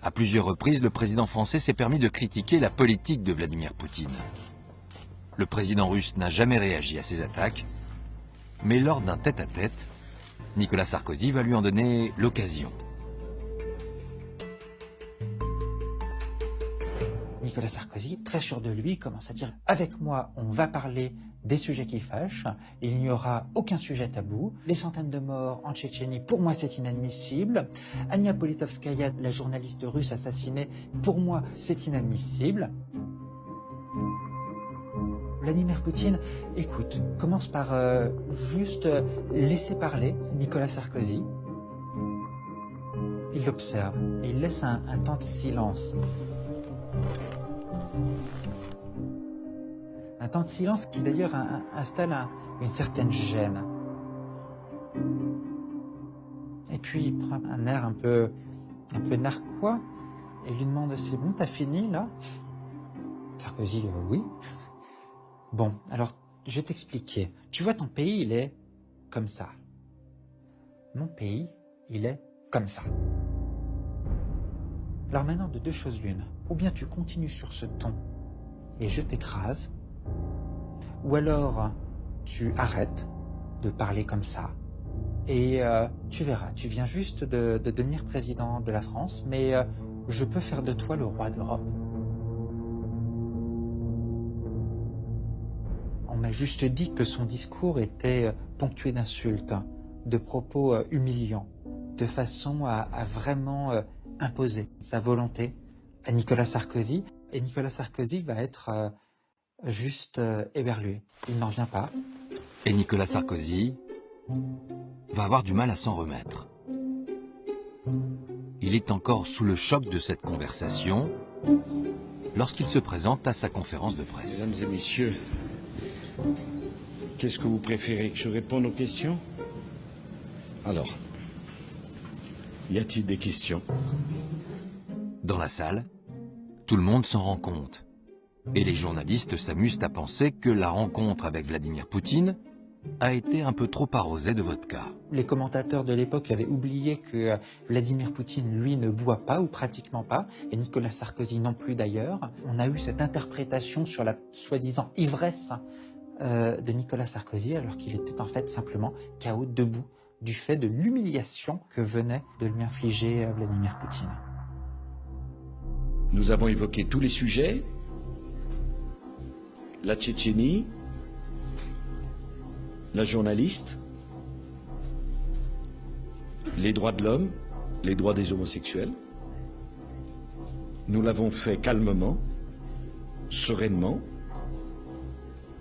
À plusieurs reprises, le président français s'est permis de critiquer la politique de Vladimir Poutine. Le président russe n'a jamais réagi à ces attaques, mais lors d'un tête-à-tête, Nicolas Sarkozy va lui en donner l'occasion. Nicolas Sarkozy, très sûr de lui, commence à dire « Avec moi, on va parler des sujets qui fâchent, il n'y aura aucun sujet tabou. Les centaines de morts en Tchétchénie, pour moi, c'est inadmissible. Ania Politkovskaya, la journaliste russe assassinée, pour moi, c'est inadmissible. » Vladimir Poutine, écoute, commence par juste laisser parler Nicolas Sarkozy. Il l'observe, il laisse un temps de silence. Un temps de silence qui d'ailleurs installe une certaine gêne. Et puis il prend un air un peu narquois et lui demande « C'est bon, t'as fini là ?» Sarkozy « Oui. » Bon, alors je vais t'expliquer. Tu vois, ton pays, il est comme ça. Mon pays, il est comme ça. Alors maintenant, de deux choses l'une. Ou bien tu continues sur ce ton et je t'écrase, ou alors tu arrêtes de parler comme ça et tu verras, tu viens juste de devenir président de la France, mais je peux faire de toi le roi d'Europe. On m'a juste dit que son discours était ponctué d'insultes, de propos humiliants, de façon à vraiment imposer sa volonté à Nicolas Sarkozy. Et Nicolas Sarkozy va être juste éberlué. Il n'en vient pas. Et Nicolas Sarkozy va avoir du mal à s'en remettre. Il est encore sous le choc de cette conversation lorsqu'il se présente à sa conférence de presse. Mesdames et messieurs, qu'est-ce que vous préférez, que je réponde aux questions? Alors, y a-t-il des questions? Dans la salle, tout le monde s'en rend compte. Et les journalistes s'amusent à penser que la rencontre avec Vladimir Poutine a été un peu trop arrosée de vodka. Les commentateurs de l'époque avaient oublié que Vladimir Poutine, lui, ne boit pas ou pratiquement pas, et Nicolas Sarkozy non plus d'ailleurs. On a eu cette interprétation sur la soi-disant ivresse de Nicolas Sarkozy, alors qu'il était en fait simplement KO debout du fait de l'humiliation que venait de lui infliger Vladimir Poutine. Nous avons évoqué tous les sujets, la Tchétchénie, la journaliste, les droits de l'homme, les droits des homosexuels. Nous l'avons fait calmement, sereinement,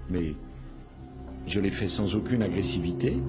mais je l'ai fait sans aucune agressivité.